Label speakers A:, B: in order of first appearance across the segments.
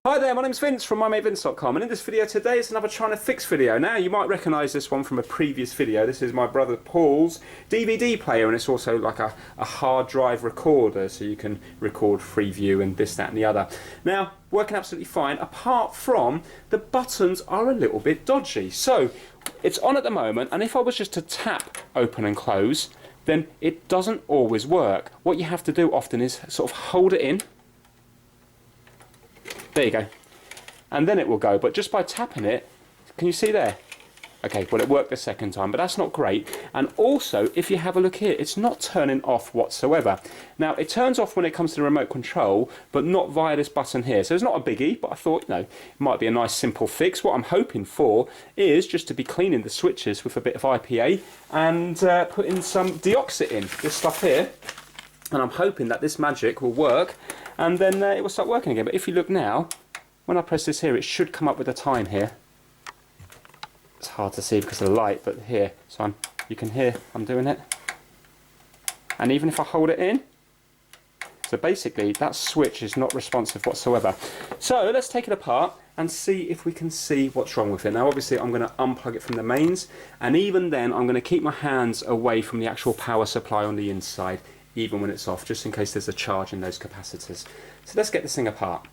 A: Hi there, my name's Vince from mymatevince.com, and in this video today it's another trying to fix video. Now you might recognise this one from a previous video. This is my brother Paul's DVD player, and it's also like a hard drive recorder, so you can record Freeview and this, that and the other. Now, working absolutely fine, apart from the buttons are a little bit dodgy. So, it's on at the moment, and if I was just to tap open and close, then it doesn't always work. What you have to do often is sort of hold it in. There you go. And then it will go, but just by tapping it, can you see there? Okay, well it worked the second time, but that's not great. And also, if you have a look here, it's not turning off whatsoever. Now, it turns off when it comes to the remote control, but not via this button here. So it's not a biggie, but I thought, it might be a nice simple fix. What I'm hoping for is just to be cleaning the switches with a bit of IPA and putting some de-oxit in, this stuff here. And I'm hoping that this magic will work, and then it will start working again. But if you look now, when I press this here, it should come up with a time here. It's hard to see because of the light, but here, so you can hear I'm doing it. And even if I hold it in, so basically that switch is not responsive whatsoever. So let's take it apart and see if we can see what's wrong with it. Now obviously I'm going to unplug it from the mains, and even then I'm going to keep my hands away from the actual power supply on the inside, even when it's off, just in case there's a charge in those capacitors. So let's get this thing apart.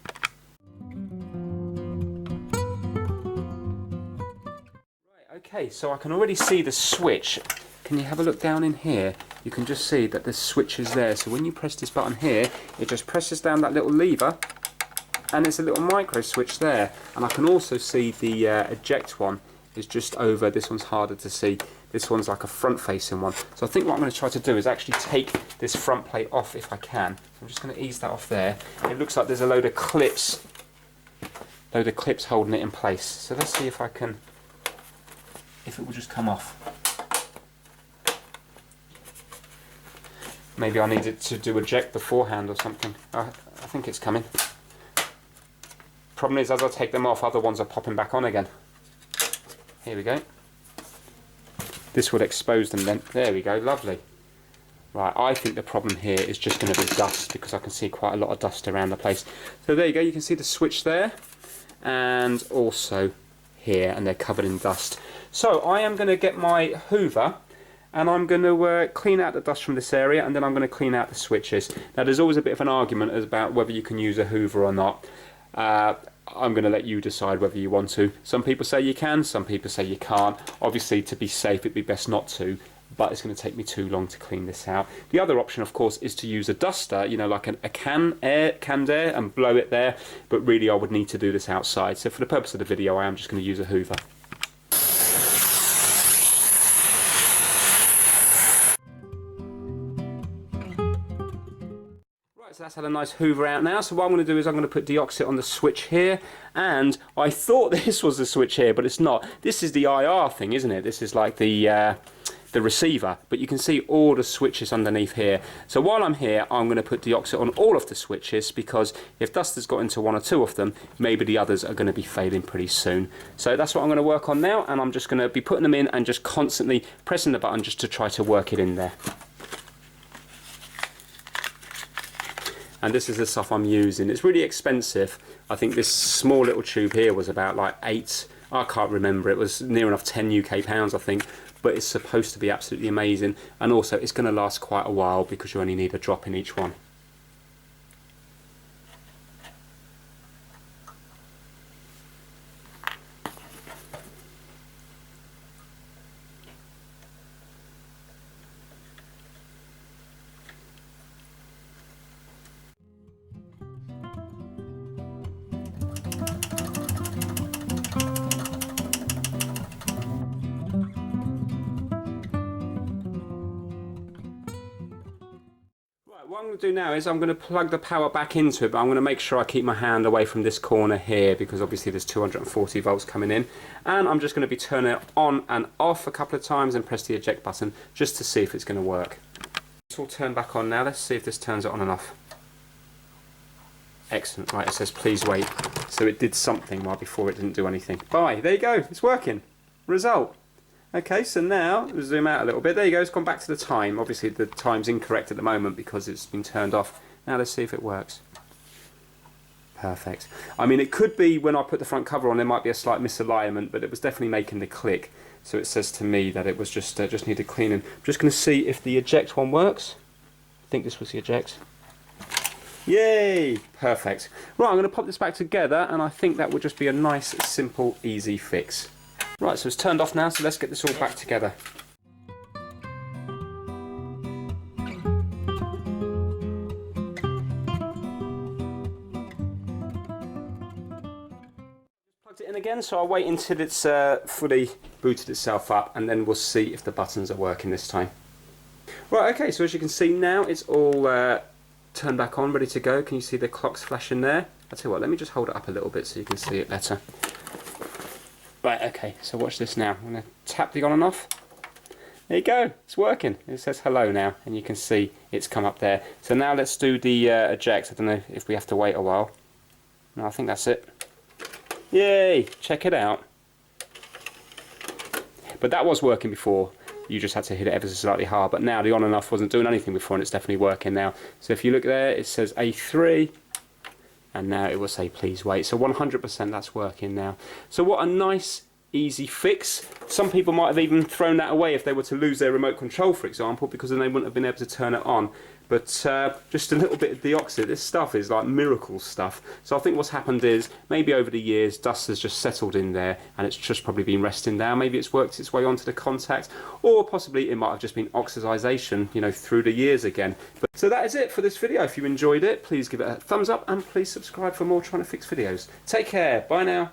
A: Right, okay, so I can already see the switch. Can you have a look down in here? You can just see that the switch is there. So when you press this button here, it just presses down that little lever, and there's a little micro switch there. And I can also see the eject one is just over. This one's harder to see. This one's like a front-facing one. So I think what I'm going to try to do is actually take this front plate off if I can. So I'm just going to ease that off there. It looks like there's a load of clips holding it in place. So let's see if it will just come off. Maybe I need it to do eject beforehand or something. I think it's coming. Problem is, as I take them off, other ones are popping back on again. Here we go. This will expose them then. There we go, lovely. Right, I think the problem here is just going to be dust, because I can see quite a lot of dust around the place. So there you go, you can see the switch there, and also here, and they're covered in dust. So I am going to get my Hoover, and I'm going to clean out the dust from this area, and then I'm going to clean out the switches. Now there's always a bit of an argument about whether you can use a Hoover or not. I'm going to let you decide whether you want to. Some people say you can, some people say you can't. Obviously, to be safe, it'd be best not to, but it's going to take me too long to clean this out. The other option, of course, is to use a duster, like a canned air, and blow it there, but really I would need to do this outside. So for the purpose of the video, I am just going to use a Hoover. So that's had a nice Hoover out now. So what I'm going to do is I'm going to put de-oxit on the switch here, and I thought this was the switch here, but it's not. This is the IR thing, isn't it? This is like the receiver, but you can see all the switches underneath here. So while I'm here, I'm going to put de-oxit on all of the switches, because if dust has got into one or two of them, maybe the others are going to be failing pretty soon. So that's what I'm going to work on now, and I'm just going to be putting them in and just constantly pressing the button just to try to work it in there. And this is the stuff I'm using. It's really expensive. I think this small little tube here was about like I can't remember, it was near enough 10 UK pounds I think, but it's supposed to be absolutely amazing, and also it's going to last quite a while because you only need a drop in each one. What I'm going to do now is I'm going to plug the power back into it, but I'm going to make sure I keep my hand away from this corner here, because obviously there's 240 volts coming in, and I'm just going to be turning it on and off a couple of times and press the eject button just to see if it's going to work. It's all turned back on now. Let's see if this turns it on and off. Excellent. Right, it says please wait. So it did something while before it didn't do anything. Bye. There you go. It's working. Result. Okay, so now, we'll zoom out a little bit. There you go, it's gone back to the time. Obviously the time's incorrect at the moment because it's been turned off. Now let's see if it works. Perfect. I mean, it could be when I put the front cover on, there might be a slight misalignment, but it was definitely making the click. So it says to me that it was just needed cleaning. I'm just going to see if the eject one works. I think this was the eject. Yay! Perfect. Right, I'm going to pop this back together, and I think that would just be a nice, simple, easy fix. Right, so it's turned off now, so let's get this all back together. Plugged it in again, so I'll wait until it's fully booted itself up, and then we'll see if the buttons are working this time. Right, okay, so as you can see now, it's all turned back on, ready to go. Can you see the clocks flashing there? I'll tell you what, let me just hold it up a little bit so you can see it better. Right, okay, so watch this now. I'm going to tap the on and off. There you go, it's working. It says hello now, and you can see it's come up there. So now let's do the eject. I don't know if we have to wait a while. No, I think that's it. Yay, check it out. But that was working before. You just had to hit it ever so slightly hard, but now the on and off wasn't doing anything before, and it's definitely working now. So if you look there, it says A3, and now it will say please wait. So 100% that's working now. So what a nice, easy fix. Some people might have even thrown that away if they were to lose their remote control, for example, because then they wouldn't have been able to turn it on. But just a little bit of de-oxit. This stuff is like miracle stuff. So I think what's happened is maybe over the years dust has just settled in there, and it's just probably been resting down. Maybe it's worked its way onto the contact, or possibly it might have just been oxidization, you know, through the years again. But so that is it for this video. If you enjoyed it, please give it a thumbs up, and please subscribe for more Trying to Fix videos. Take care. Bye now.